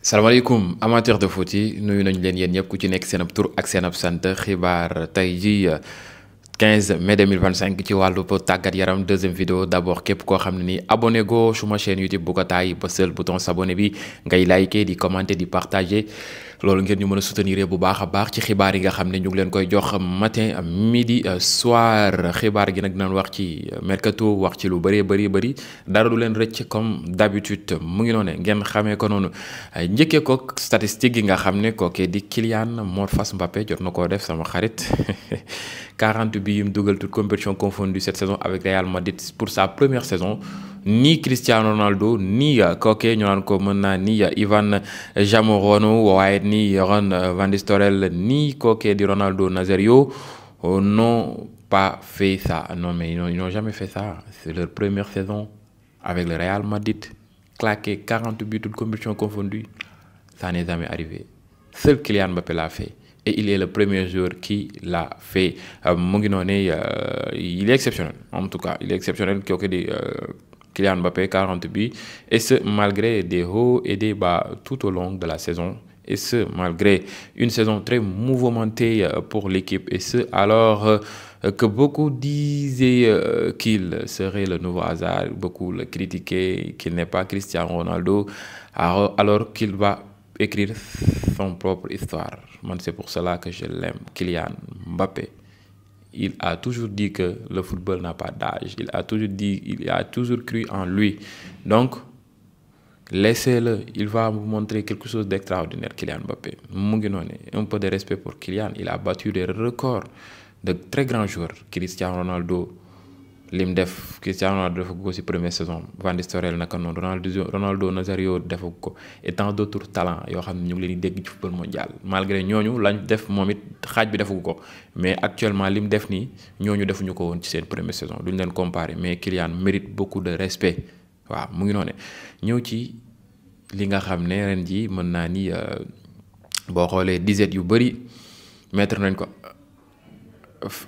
salaamaaleykum amateur de foot yi nuyu nañu leen yéen ñëpp ku ci nekk seen ab tur ak seen ab sant xibaar tey ji 15 mai 2025 ci wàllu tàggat yaram deuxième vidéo d'abord képp koo xam ne ni abonné go suma chaîne YouTube bu ko taay bësal bouton s'abonner bi ngay liker di commenter di partager loolu ngeen ñu mën a soutenir bu baax a baax ci xibaar yi nga xam ne ñu ngi leen koy jox matin midi soir xibaar gi nag dinañ wax ci mercato wax ci lu bëree bëri dara du leen rëcc comme d'habitude mu ngi noonu ngeen xamee ko noonu njëkkee ko statistique yi nga xam ne kookee di Kylian Mbappé jot na koo def sama xarit 40 bi yim dugal toute compétition confondue cette saison avec Real Madrid pour sa première saison ni Cristiano Ronaldo ni kookee ñu naan ko mën naa ni Ivan Zamorano waaye ni Ron Van Nistelrooy ni kookee di Ronaldo Nazario n'ont pas fait ça non mais ils n'ont jamais fait ça c'est leur première saison avec le Real Madrid claqué 40 buts toute compétition confondue ça n'est jamais arrivé seul Kylian Mbappé l'a fait et il est le premier joueur qui l'a fait mu ngi noonu il est exceptionnel en tout cas il est exceptionnel kooku di Kylian Mbappé 40 buts et ce malgré des hauts et des bas tout au long de la saison et ce malgré une saison très mouvementée pour l'équipe et ce alors que beaucoup disaient qu'il serait le nouveau Hazard, beaucoup le critiquaient qu'il n'est pas Cristiano Ronaldo alors qu'il va écrire son propre histoire. Moi, c'est pour cela que je l'aime, Kylian Mbappé. Il a toujours dit que le football n'a pas d'âge. Il a toujours cru en lui. Donc, laissez-le. Il va vous montrer quelque chose d'extraordinaire, Kylian Mbappé. Un peu de respect pour Kylian. Il a battu des records de très grands joueurs. Cristiano Ronaldo, lim def Cristiano Ronaldo defagu ko ci première saison Van Nistelrooy naka noonu Ronaldo Nazario defagu ko et tant d'autres talents yoo xam ne ñu ngi leen di dégg ci football mondial malgré ñooñu lañ def moom it xaaj bi defagu ko mais actuellement lim def nii ñooñu defuñu ko woon ci seen première saison duñ leen comparer mais Kylian mérite beaucoup de respect waaw mu ngi noonu ñëw ci li nga xam ne ren ji mën naa ni boo xoolee disette yu bëri mettre nañ ko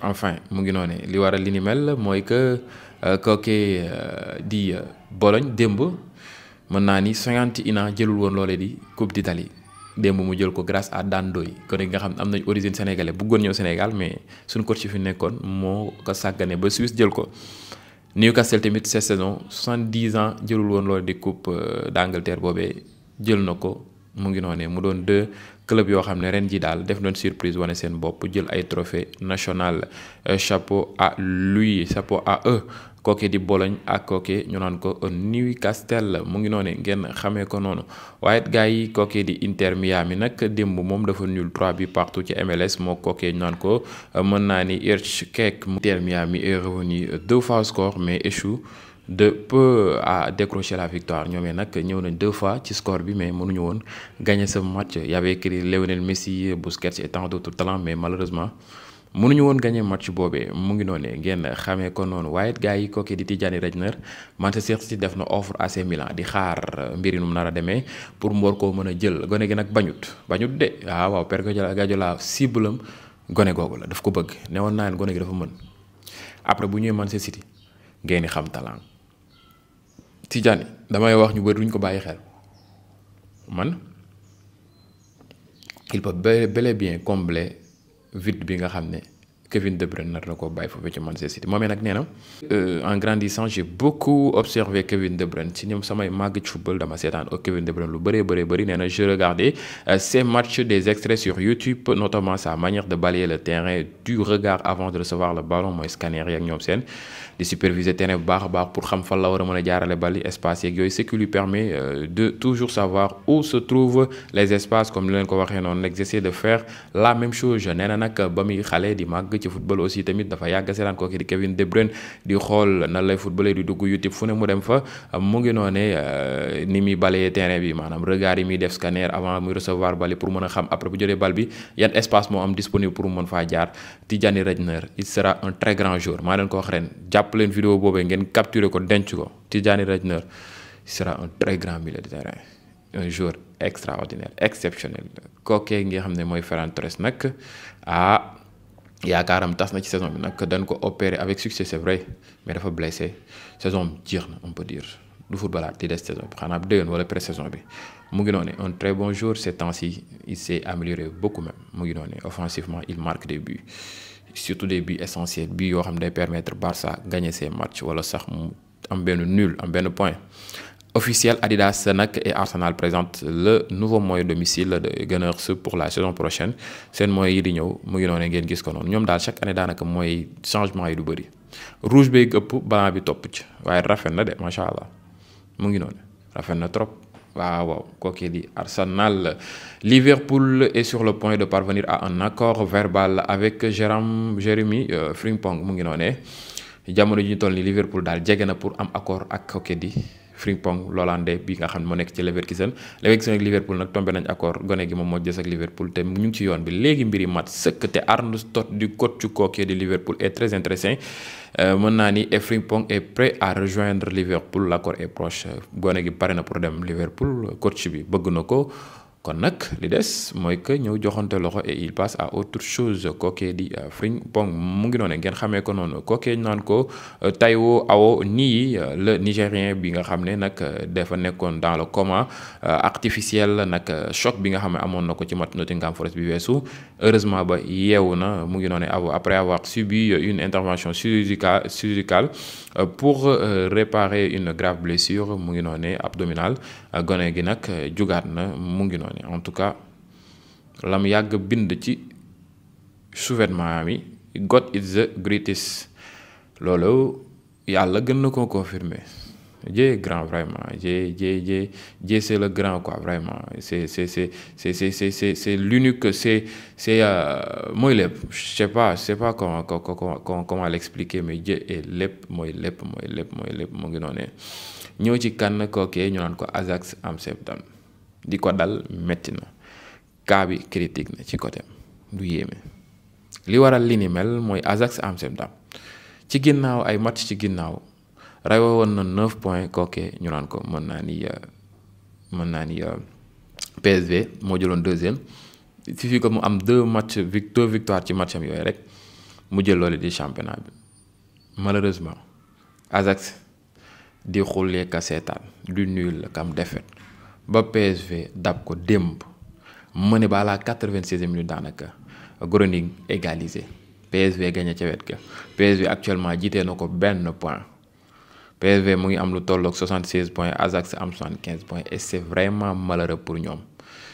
enfin mu ngi noonu li waral li ni mel mooy que kookee di Bologne démb mën naa ni 51 ans jëlul woon loolee di Coupe d'Italie démb mu jël ko grâce à Dan Ndoye kon nga xam ne am nañ origine sénégalais bëggoon ñëw Sénégal mais suñu coach fi nekkoon moo ko sàggane ba Suisse jël ko. Newcastle tamit cette saison 70 ans jëlul woon loolu di Coupe d'Angleterre boobee jël na ko mu ngi noonu mu doon 2 club yoo xam ne ren ji daal def doon surprise wane seen bopp jël ay trophée national chapeau à lui chapeau à eux kooke di Bologne ak kooke ñu naan ko Newcastle mu ngi noonu ngeen xamee ko noonu waaye gars yi kooke di Inter Miami nag démb moom dafa nul 3 buts partout ci MLS moo kooke ñu naan ko mën naa ni Irch-Kek Inter Miami est revenu 2 fois au score mais échoue de peu à décrocher la victoire ñoomee nag ñëw nañ 2 fois ci score bi mais mënuñu woon gagner ce match y avait écrit Lionel Messi Busquets et tant d'autres talents mais malheureusement mënuñu woon gagner match boobee mu ngi noonu ngeen xamee ko noonu waaye gars yi kooki di Tijani Reijner Manchester City def na offre AC Milan di xaar mbiri nu mu nar a demee pour mboor koo mën a jël gone gi nag bañut de waaw Pep Guardiola cible am gone googu la daf ko bëgg ne woon naa leen gone gi dafa mën après bu ñëwee Manchester City ngeen di xam talent Tijani damay wax ñu bëri duñ ko bàyyi xel man il peut bel et bien combler vide bi nga xam ne Kevin De Bruyne nar na ko bàyyi foofu ci Manchester City moomee nag nee na en grandissant j'ai beaucoup observé Kevin De Bruyne ci ñoom samay màgg ci football dama seetaan Kevin De Bruyne lu bëri nee na je regardais ses matchs des extraits sur YouTube notamment sa manière de balayer le terrain du regard avant de recevoir le ballon mooy scanner yi ak ñoom seen di superviser terrain bu baax a baax pour xam fan la war a mën a jaarale bali espace yeeg yooyu ce qui lui permet de toujours savoir où se trouvent les espaces comme li leen ko waxee noonu j'essaie de faire la même chose nee na nag ba muy xale di màgg ci football aussi tamit dafa yàgg seetaan kooki di Kevin De Bruyne di xool nan lay footballeur di dugg YouTube fu ne mu dem fa mu ngi noone ni muy balayer terrain bi maanaam regard yi muy def scanner avant muy recevoir bali pour mën a xam après bu jotee bal bi yan espace moo am disponible pour mën faa jaar Tijani Reijner il sera un très grand joueur maa leen ko wax ren jàpp leen vidéo boobee ngeen capturer ko denc ko Tijani Reijner sera un très grand milieu de terrain un joueur extraordinaire exceptionnel kookee nga xam ne mooy Ferran Torres nag yaakaaram tas na ci saison bi nag dañ ko opérer avec succès c'est vrai mais dafa blessé saison jeex na on peut dire du footballaat di des saison bi xanaa déwén wala pré-saison bi mu ngi noonu un très bon joueur ces temps-ci il s'est amélioré beaucoup même mu ngi noonu offensivement il marque des buts surtout des buts essentiels buts yoo xam ne day permettre Barça gagner ses matchs wala sax mu am benn nul am benn point. Officiel, Adidas nag et Arsenal présente le nouveau maillot domicile de Gunners pour la saison prochaine seen mooy yi di ñëw mu ngi noonu ngeen gis ko noonu ñoom daal chaque année daanaka mooy changement yi du bëri rouge bay ëpp blanc bi topp ci waaye rafet na de macha allah mu ngi noonu rafet na trop waaw kooku di Arsenal. Liverpool est sur le point de parvenir à un accord verbal avec Jérémy Frimpong mu ngi noonu jamono ji ñu toll ni Liverpool daal jege na pour am accord ak kooku di Frimpong l'Hollandais bi nga xam ne moo nekk ci Leverkusen ak Liverpool nag tombé nañ accord gone gi moom moo jës ak Liverpool te ñu ngi ci yoon bi léegi mbiri mat sëkk te Arne Slot du coach kookee di Liverpool est très intéressant mën naa ni Frimpong est prêt à rejoindre Liverpool l'accord est proche gone gi pare na pour dem Liverpool coach bi bëgg na ko kon nag li des mooy que ñëw joxante loxo et il passe à autre chose kookee di Frimpong mu ngi noonu ngeen xamee ko noonu kookee naan ko Taiwo Awoniyi le Nigérien bi nga xam ne nag dafa nekkoon dans le coma artificiel nag choc bi nga xam ne amoon na ko ci match Nottingham Forest bi weesu heureusement ba yeewu na mu ngi noonu après avoir subi une intervention chirurgicale pour réparer une grave blessure mu ngi noonu abdominale gone gi nag jugaat na mu ngi noonu en tout cas lam yàgg bind ci sous-vêtement mi God is the greatest loolu yàlla gën na koo confirmer Dieu est grand vraiment Dieu c'est le grand quoi vraiment c'est l'unique c'est mooy lépp je sais pas comment l'expliquer mais Dieu est lépp mooy lépp mu ngi noonu ñëw ci kan kookee ñu naan ko Ajax Amsterdam di ko dal metti na cas bi critique na ci côté du yéeme li waral li ni mel mooy Ajax Amsterdam ci ginnaaw ay match ci ginnaaw rawe woon na 9 points kookee ñu naan ko mën naa ni PSV moo jëloon deuxième il suffit que mu am deux victoires ci matcham yooyu rek mu jël loolu di championnat bi malheureusement Ajax di xullee ka seetaan du nul kam défaite ba PSV dab ko démb mëne ba la 96e minute daanaka Groningen égalisé PSV gagné ca wet ga PSV actuellement jiitee na ko benn point PSV mu ngi am lu tolloog 76 points Ajax am 75 points et c'est vraiment malheureux pour ñoom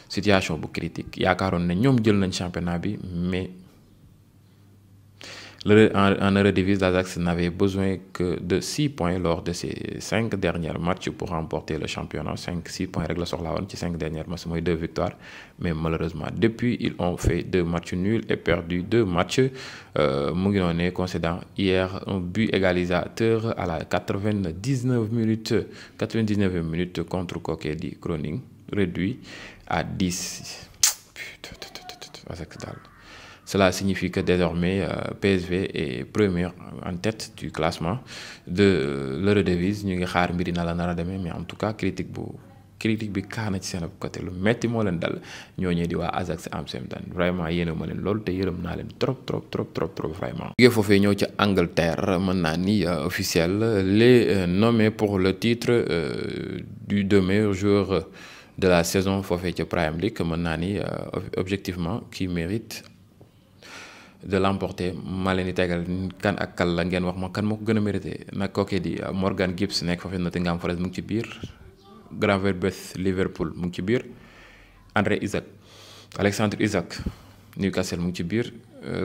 situation bu critique yaakaaroon ne ñoom jël nañ championnat bi mais en Eredivisie, l'Ajax n'avait besoin que de 6 points lors de ses 5 derniers matchs pour remporter le championnat. 6 points règle sur la ci 5 derniers matchs, mooy 2 victoires. Mais malheureusement, depuis, ils ont fait 2 matchs nuls et perdu 2 matchs. Mu ngi noonu concédant hier un but égalisateur à la 99e minute contre kooku di Groningen, réduit à 10. Ajax daal. Cela signifie que désormais PSV est premier en tête du classement de l'Eredivisie ñu ngi xaar mbiri na la nar a demee mais en tout cas critique bi kaana ci seen côté lu metti moo leen dal ñooñee di waa Ajax Amsterdam vraiment yéene ma leen loolu te yërëm naa leen trop vraiment. jógee foofee ñëw ci Angleterre mën naa ni officiel les nommés pour le titre du deux meilleurs joueurs de la saison foofee ci Premier League mën naa ni objectivement qui mérite de l'emporter ma leen di tegal kan ak kal la ngeen wax ma kan moo ko gën a mérité nag kookee di Morgan Gibbs nekk foofee Nottingham Forest mu ngi ci biir Gravenberch Liverpool mu ngi ci biir Alexander Isak Newcastle mu ngi ci biir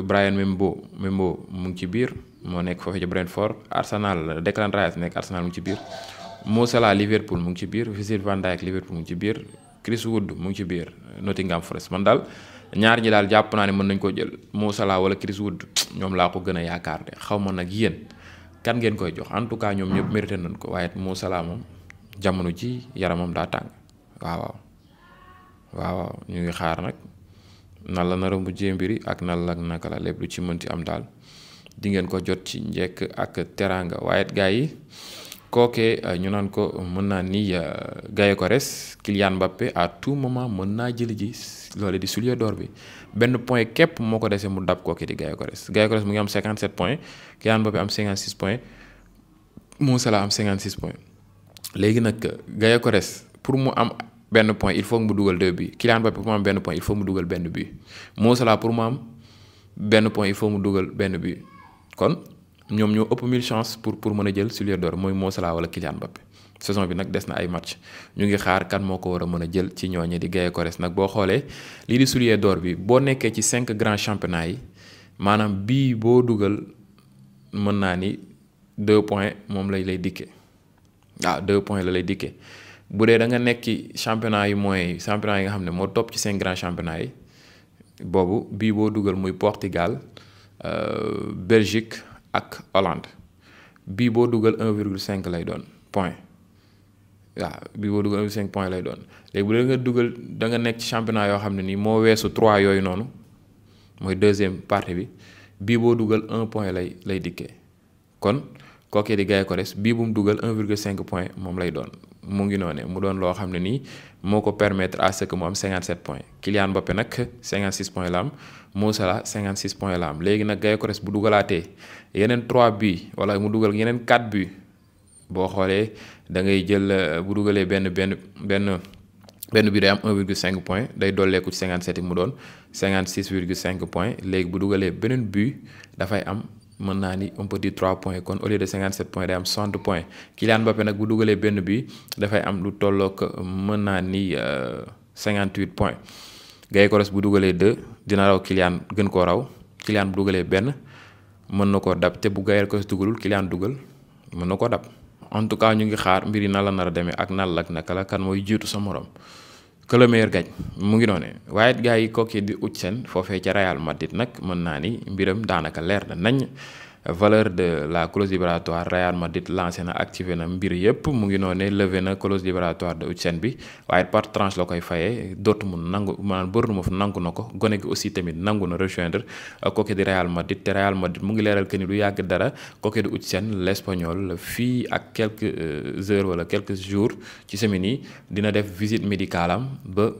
Bryan Mbeumo mu ngi ci biir moo nekk foofee ci Brentford Arsenal Declan Rice nekk Arsenal mu ngi ci biir Mo Salah Liverpool mu ngi ci biir Virgil van Dijk Liverpool mu ngi ci biir Chris Wood mu ngi ci biir Nottingham Forest man daal ñaar ñi daal jàpp naa ne mën nañ koo jël Mo Salah wala Chris Wood ñoom laa ko gën a yaakaar de xaw ma nag yéen kan ngeen koy jox en tout cas ñoom ñëpp mérité nañ ko waaye Mo Salah moom jamono ji yaramam daa tàng waaw ñu ngi xaar nag nan la nar a mujjee mbiri ak nan la naka la lépp lu ci mënti am daal di ngeen ko jot ci njekk ak teraanga waaye gars yi kookee ñu naan ko mën naa ni Gyökeres Kylian Mbappé à tout moment mën naa jëli ji loole di soulier d'or bi benn point képp moo ko desee mu dab kookee di Gyökeres mu ngi am 57 points Kylian Mbappé am 56 points Mo Salah am 56 points léegi nag Gyökeres pour mu am benn point il faut mu dugal 2 buts Kylian Mbappé pour mu am benn point il faut mu dugal benn but Mo Salah pour mu am benn point il faut mu dugal benn but kon ñoom ñoo ëpp 1000 chances pour mën a jël soulier d'or mooy Mo Salah wala Kylian Mbappé saison bi nag des na ay match ñu ngi xaar kan moo ko war a mën a jël ci ñooñe di Gyökeres nag boo xoolee lii di soulier d'or bi boo nekkee ci 5 grands championnats yi maanaam bii boo dugal mën naa ni 2 points moom lay dikkee waaw 2 points la lay dikkee bu dee da nga nekk ci championnat yi mooy championnat yi nga xam ne moo topp ci 5 grands championnats yi boobu bii boo dugal muy Portugal Belgique ak Hollande bii boo dugal 1,5 lay doon point waaw bii boo dugal 1,5 point lay doon léegi bu dee nga dugal da nga nekk ci championnat yoo xam ne nii moo weesu 3 yooyu noonu mooy deuxième partie bi bii boo dugal 1 point lay dikkee kon kookee di Gyökeres bii bu mu dugal 1,5 point moom lay doon mu ngi noone mu doon loo xam ne nii moo ko permettre à ce que mu am 57 points Kylian Mbappé nag 56 points la am Mo Salah 56 points la am léegi nag Gyökeres bu dugalaatee yeneen 3 buts wala mu dugal yeneen 4 buts boo xoolee da ngay jël bu dugalee benn bi day am 1,5 point day dolleeku ci 57 yi mu doon 56,5 point léegi bu dugalee beneen but dafay am mën naa ni on peut dire 3 points kon au lieu de 57 points day am 60 points Kylian Mbappé nag bu dugalee benn bi dafay am lu tollook mën naa ni 58 points Gyökeres bu dugalee 2 dina raw Kylian gën koo raw Kylian bu dugalee benn mën na koo dab te bu Gyökeres dugalul Kylian dugal mën na koo dab en tout cas ñu ngi xaar mbir yi nan la nar a demee ak nan la naka la kan mooy jiitu sa morom que le meilleur gagne mu ngi noone waaye gars yi kooku di Huijsen foofee ca Real Madrid nag mën naa ni mbiram daanaka leer na nañ valeur de la clause libératoire Real Madrid lancé na activé na mbir yëpp mu ngi noone levé na clause libératoire de Huijsen bi waaye par tranche la koy fayee Dortmund nangu maanaam Bournemouth nangu na ko gone gi aussi tamit nangu na rejoindre kooku di Real Madrid te Real Madrid mu ngi leeral que ni du yàgg dara kooku di Huijsen l'Espagnol fii ak quelques heures wala quelques jours ci semaine yi dina def visite médicale am ba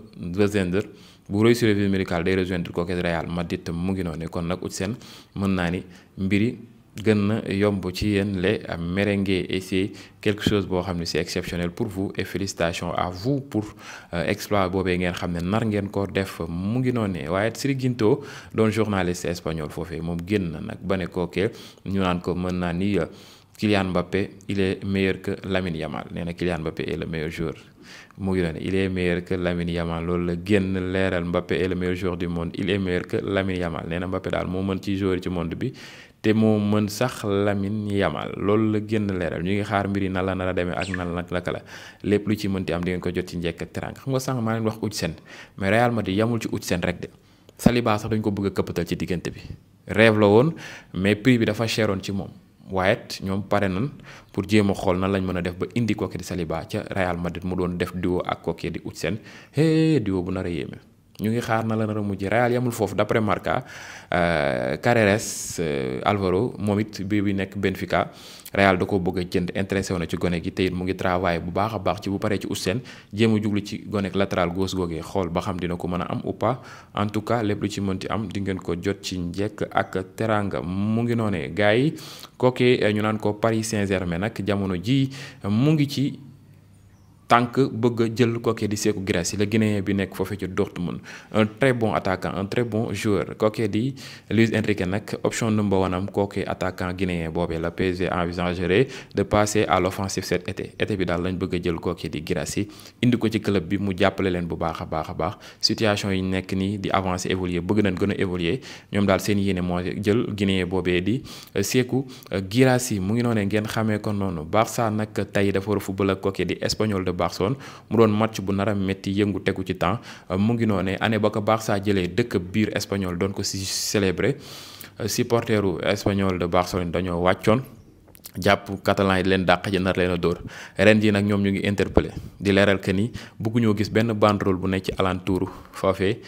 Zender bu réussir visite médicale day rejoindre kooku di Real Madrid mu ngi noone kon nag Huijsen mën naa ni mbiri gën na yomb ci yéen les merengues et c'est quelque chose boo xam ne c'est exceptionnel pour vous et félicitations à vous pour exploit boobee ngeen xam ne nar ngeen ko def mu ngi noonu waaye Siri Ginto doon journaliste espagnol foofee moom génn na nag ba ne kookee ñu naan ko mën naa ni Kylian Mbappé il est meilleur que Lamine Yamal nee na Kylian Mbappé est le meilleur joueur mu ngi noonu il est meilleur que Lamine Yamal loolu la génn leeral Mbappé est le meilleur joueur du monde il est meilleur que Lamine Yamal nee na Mbappé daal moo mën ci joueur ci monde bi te moo mën sax Lamine Yamal loolu la génn leeral ñu ngi xaar mbir yi nan la nar a demee ak nan la naka la lépp lu ci mënti am di ngeen ko jot ci njëkk ak teraanga xam nga sànq maa leen wax Huijsen mais Real Madrid yamul ci Huijsen rek de Saliba sax dañ ko bëgg a këppatal ci diggante bi rêve la woon mais prix bi dafa cheroon ci moom waaye ñoom pare nan pour jéem a xool nan lañ mën a def ba indi kooki di Saliba ca Real Madrid mu doon def duo ak kooki di Huijsen duo bu nar a yéeme. ñu ngi xaar na la nar a mujj Real yamul foofu d'après Marca Carreras Alvaro moom it bi nekk Benfica Real da ko bëgg a jënd intéressé wu na ci gone gi te it mu ngi travail bu baax a baax ci bu paree ci Huijsen jéem a jublu ci gone latéral gauche googee xool ba xam dina ko mën a am ou pas en tout cas lépp lu ci mënti am di ngeen ko jot ci njekk ak teranga mu ngi noonee gars yi kookee ñu naan ko Paris Saint-Germain nag jamono ji mu ngi ci tànk bëgg a jël kookee di Sékou Guirassy la Guinéen bi nekk foofee ci Dortmund un très bon attaquant un très bon joueur kookee di Luis Enrique nag option number one am kookee attaquant guinéen boobee la PSG envisagerait de passer à l'offensive cet été bi daal lañ bëgg a jël kookee di Guirassy indi ko ci club bi mu jàppale leen bu baax a baax situation yi nekk nii di avancer évoluer bëgg nañ gën a évoluer ñoom daal seen yéene moo jël Guinéen boobee di Sékou Guirassy mu ngi noonee ngeen xamee ko noonu Barça nag tey dafa war a football ak kookee di Espagnol de Barcelone mu doon match bu nar a métti yëngu tegu ci temps mu ngi noonee année ba ko Barça jëlee dëkk biir Espagnol doon ko si célébrer supporteru Espagnol de Barcelone dañoo wàccoon jàpp catalan yi leen dàq ji nar leen a dóor ren jii nag ñoom ñu ngi interpellé di leeral que ni bëgguñoo gis benn banderole bu nekk ci alentour foofee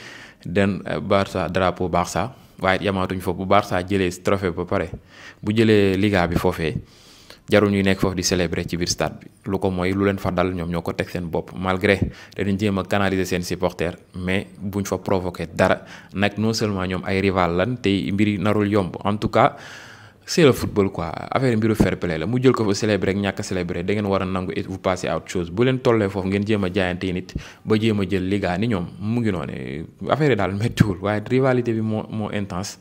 den Barça drapeau Barça waaye yamaatuñ foofu bu Barça jëlee trophée ba pare bu jëlee Liga bi foofee jarul ñuy nekk foofu di célébrer ci biir stade bi lu ko mooy lu leen fa dal ñoom ñoo ko teg seen bopp malgré dañu jéem a canaliser seen supporters mais buñ fa provoquer dara nag non seulement ñoom ay rival lan te mbiri narul yomb en tout cas c'est le football quoi affaire mbiru fair play la mu jël ko fa célébrer ak ñàkk a célébrer da ngeen war a nangu et vous passez à autre chose bu leen tollee foofu ngeen jéem a jaayante nit ba jéem a jël liga ni ñoom mu ngi noonu affaire yi daal méttiwul waaye rivalité bi moo intense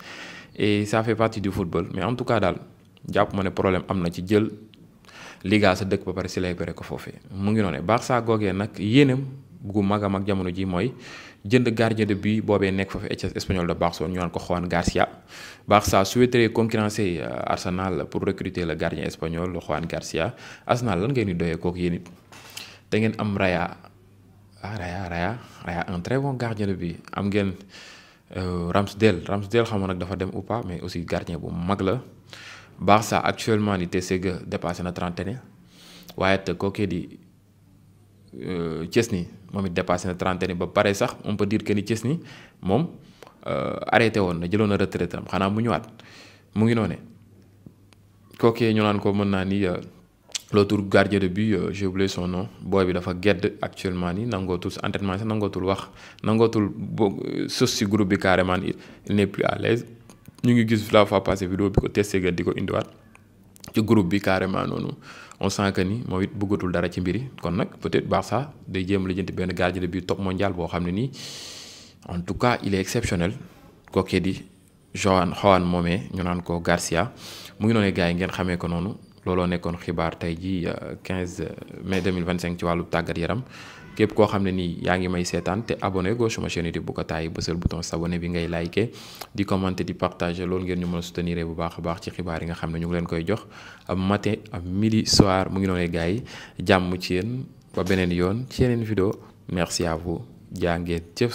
et ça fait partie du football mais en tout cas daal jàpp ma ne problème am na ci jël liga sa dëkk ba pare célébrer ko foofee mu ngi noonu Barça googee nag yéenam gu mag a mag jamono ji mooy jënd gardien de but boobee nekk foofu Espagnol de Barcelone ñu naan ko Juan Garcia Barça souhaiterait concurrencer Arsenal pour recruter le gardien espagnol Juan Garcia Arsenal lan ngeen di doyee kooku yéen it da ngeen am Raya un très bon gardien de but am ngeen Ramsdale xam nga nag dafa dem ou pas mais aussi gardien bu mag la Barça actuellement ni Terstegen dépassé na trentaine waaye te kookee di Chesney moom it dépassé na trentaine ba pare sax on peut dire que ni Chesney moom arrêté woon na jëloon na retraite am xanaa mu ñëwaat mu ngi noone kookee ñu naan ko mën naa ni l'autre gardien de but j'ai oublié son nom booy bi dafa gedd actuellement ni nangootul entraînement sax nangootul sos si groupe bi carrément il n'est plus à l'aise ñu ngi gis la fois passée vidéo bi ko testé di ko indiwaat ci groupe bi carrément noonu on sent que ni moom it bëggatul dara ci mbiri kon nag peut-être Barça day jéem la jënti benn gardien de but top mondial boo xam ne nii en tout cas il est exceptionnel kookee di Juan moomee ñu naan ko Garcia mu ngi noonu gars yi ngeen xamee ko noonu looloo nekkoon xibaar tey ji 15 mai 2025 ci wàllu tàggat yaram képp koo xam ne nii yaa ngi may seetaan te abonné go suma chaîne YouTube bu ko taay bësal bouton s'abonner bi ngay liker di commenter di partager loolu ngeen ñu mën a soutenir bu baax a baax ci xibaar yi nga xam ne ñu ngi leen koy jox am matin am midi soir mu ngi noonu gars yi jàmm ci yéen ba beneen yoon ci yeneen vidéo merci à vous jaa ngeen jëf.